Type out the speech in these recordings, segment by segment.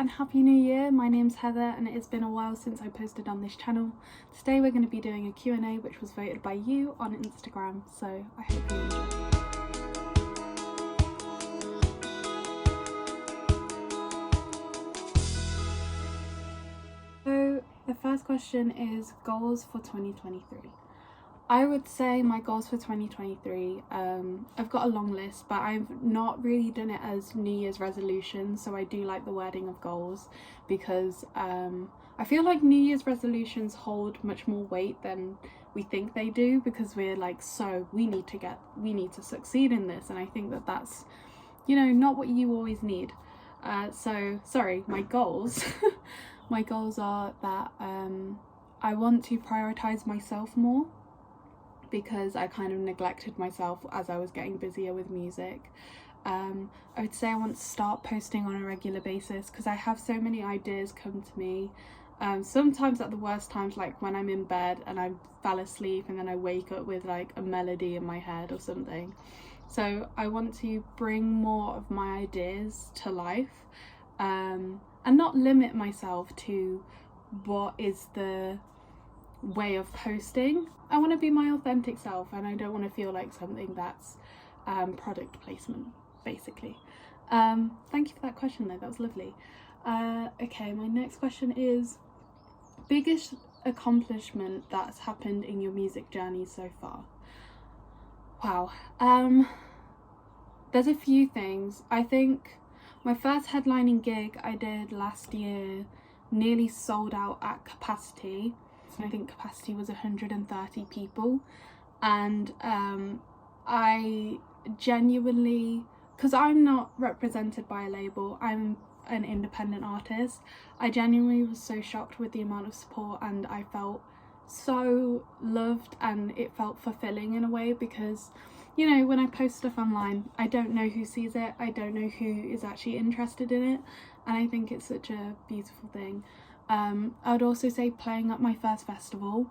and Happy New Year. My name's Heather and it has been a while since I posted on this channel. Today we're going to be doing a Q&A which was voted by you on Instagram, so I hope you enjoy. So the first question is goals for 2023. I would say my goals for 2023, I've got a long list, but I've not really done it as New Year's resolutions, so I do like the wording of goals because I feel like New Year's resolutions hold much more weight than we think they do, because we're like, so we need to succeed in this, and I think that that's, you know, not what you always need. So sorry, my goals. My goals are that I want to prioritize myself more, because I kind of neglected myself as I was getting busier with music. I would say I want to start posting on a regular basis because I have so many ideas come to me. Sometimes at the worst times, like when I'm in bed and I fell asleep and then I wake up with like a melody in my head or something. So I want to bring more of my ideas to life, and not limit myself to what is the way of posting. I want to be my authentic self and I don't want to feel like something that's product placement, basically. Thank you for that question though, that was lovely. Okay, my next question is biggest accomplishment that's happened in your music journey so far. Wow. There's a few things. I think my first headlining gig I did last year nearly sold out at capacity. I think capacity was 130 people, and I genuinely, because I'm not represented by a label, I'm an independent artist, I genuinely was so shocked with the amount of support, and I felt so loved and it felt fulfilling in a way, because, you know, when I post stuff online, I don't know who sees it, I don't know who is actually interested in it, and I think it's such a beautiful thing. I would also say playing at my first festival,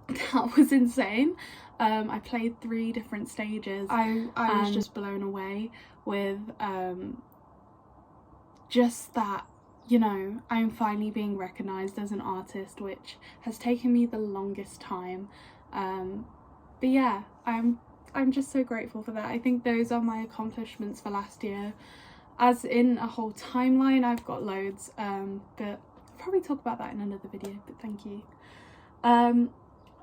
that was insane. I played 3 different stages. I was just blown away with just that, you know, I'm finally being recognised as an artist, which has taken me the longest time. But yeah, I'm just so grateful for that. I think those are my accomplishments for last year. As in a whole timeline, I've got loads, but probably talk about that in another video, but thank you.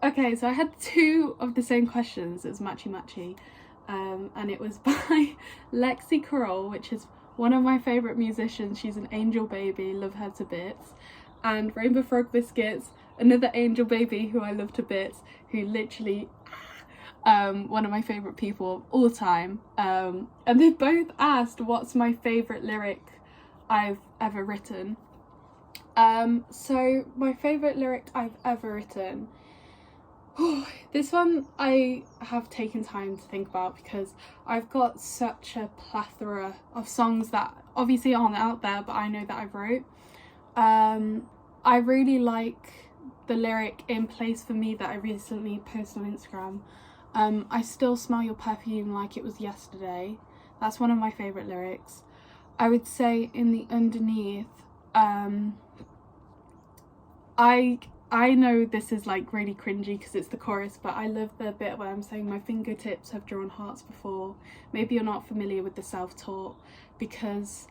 Okay, so I had 2 of the same questions as Matchy Matchy, and it was by Lexi Carroll, which is one of my favourite musicians. She's an angel baby, love her to bits, and Rainbow Frog Biscuits, another angel baby who I love to bits, who literally one of my favourite people of all time, and they both asked what's my favourite lyric I've ever written. So my favourite lyric I've ever written, this one I have taken time to think about because I've got such a plethora of songs that obviously aren't out there, but I know that I wrote. I really like the lyric In Place For Me that I recently posted on Instagram. I still smell your perfume like it was yesterday. That's one of my favourite lyrics. I would say in the underneath, I know this is like really cringy because it's the chorus, but I love the bit where I'm saying my fingertips have drawn hearts before. Maybe you're not familiar with the self-taught, because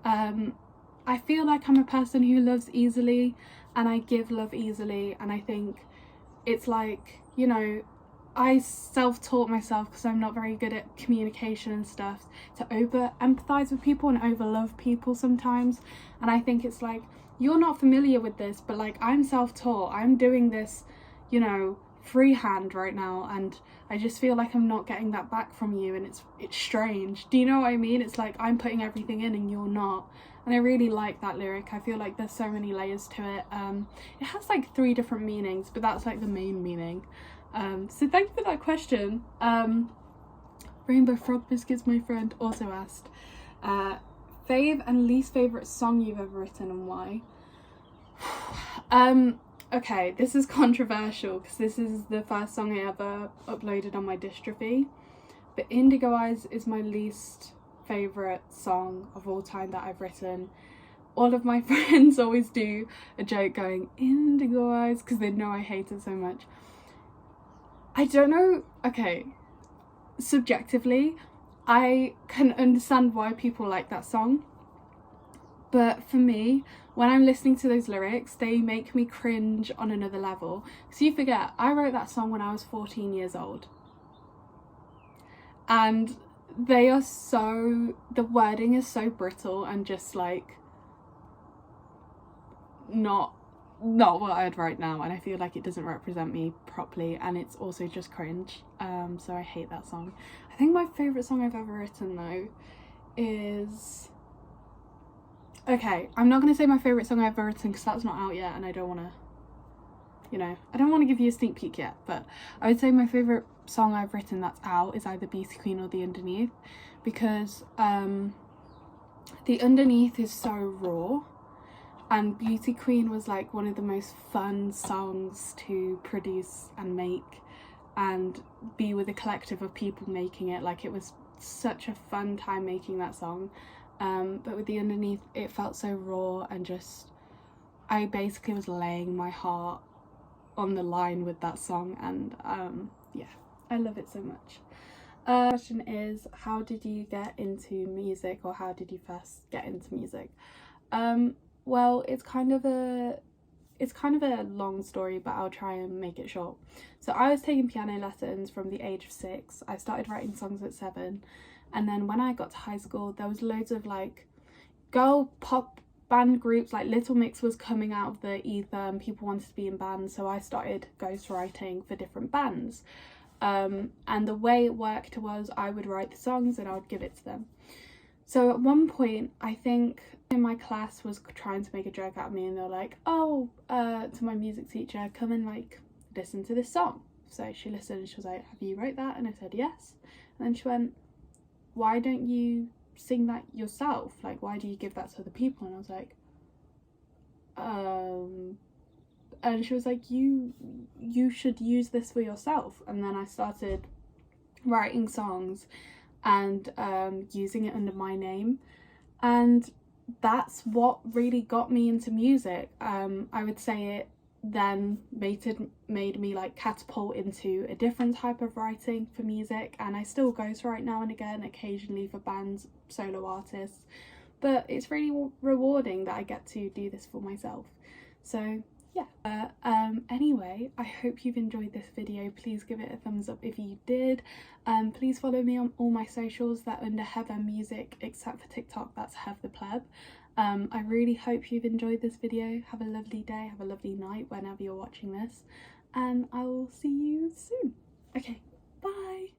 I feel like I'm a person who loves easily and I give love easily, and I think it's like, you know, I self-taught myself because I'm not very good at communication and stuff, to over empathise with people and over love people sometimes, and I think it's like, you're not familiar with this, but like, I'm self-taught, I'm doing this, you know, freehand right now, and I just feel like I'm not getting that back from you, and it's strange. Do you know what I mean? It's like I'm putting everything in and you're not, and I really like that lyric. I feel like there's so many layers to it. It has like 3 different meanings, but that's like the main meaning. So thank you for that question. Rainbow Frog Biscuits, my friend, also asked fave and least favourite song you've ever written and why. Okay, this is controversial because this is the first song I ever uploaded on my distrophy, but Indigo Eyes is my least favourite song of all time that I've written. all of my friends always do a joke going indigo eyes because they know I hate it so much. I don't know, okay, subjectively I can understand why people like that song, but for me, when I'm listening to those lyrics, they make me cringe on another level. So you forget, I wrote that song when I was 14 years old. And they are so, the wording is so brittle and just like not what I'd write now, and I feel like it doesn't represent me properly, and it's also just cringe. So I hate that song. I think my favourite song I've ever written though is, okay, I'm not going to say my favourite song I've ever written because that's not out yet and I don't want to, you know, I don't want to give you a sneak peek yet, but I would say my favourite song I've written that's out is either Beauty Queen or The Underneath, because The Underneath is so raw, and Beauty Queen was like one of the most fun songs to produce and make and be with a collective of people making it. Like, it was such a fun time making that song. But with The Underneath, it felt so raw and just, I basically was laying my heart on the line with that song, and yeah, I love it so much. Question is, how did you get into music, or how did you first get into music? Well, it's kind of a long story, but I'll try and make it short. So I was taking piano lessons from the age of 6. I started writing songs at 7, and then when I got to high school, there was loads of like girl pop band groups, like Little Mix was coming out of the ether and people wanted to be in bands, so I started ghostwriting for different bands. And the way it worked was I would write the songs and I would give it to them. So at one point, I think in my class was trying to make a joke out of me, and they're like, oh, to my music teacher, come and like listen to this song. So she listened and she was like, have you wrote that? And I said yes. And then she went, why don't you sing that yourself? Like, why do you give that to other people? And I was like, and she was like, you should use this for yourself. And then I started writing songs and using it under my name, and that's what really got me into music. I would say it then made me like catapult into a different type of writing for music, and I still ghostwrite now and again, occasionally for bands, solo artists, but it's really rewarding that I get to do this for myself. So yeah, anyway, I hope you've enjoyed this video. Please give it a thumbs up if you did. Please follow me on all my socials. They're under Hev and Music, except for TikTok, that's Hev the Pleb. I really hope you've enjoyed this video. Have a lovely day, have a lovely night whenever you're watching this, and I will see you soon. Okay, bye!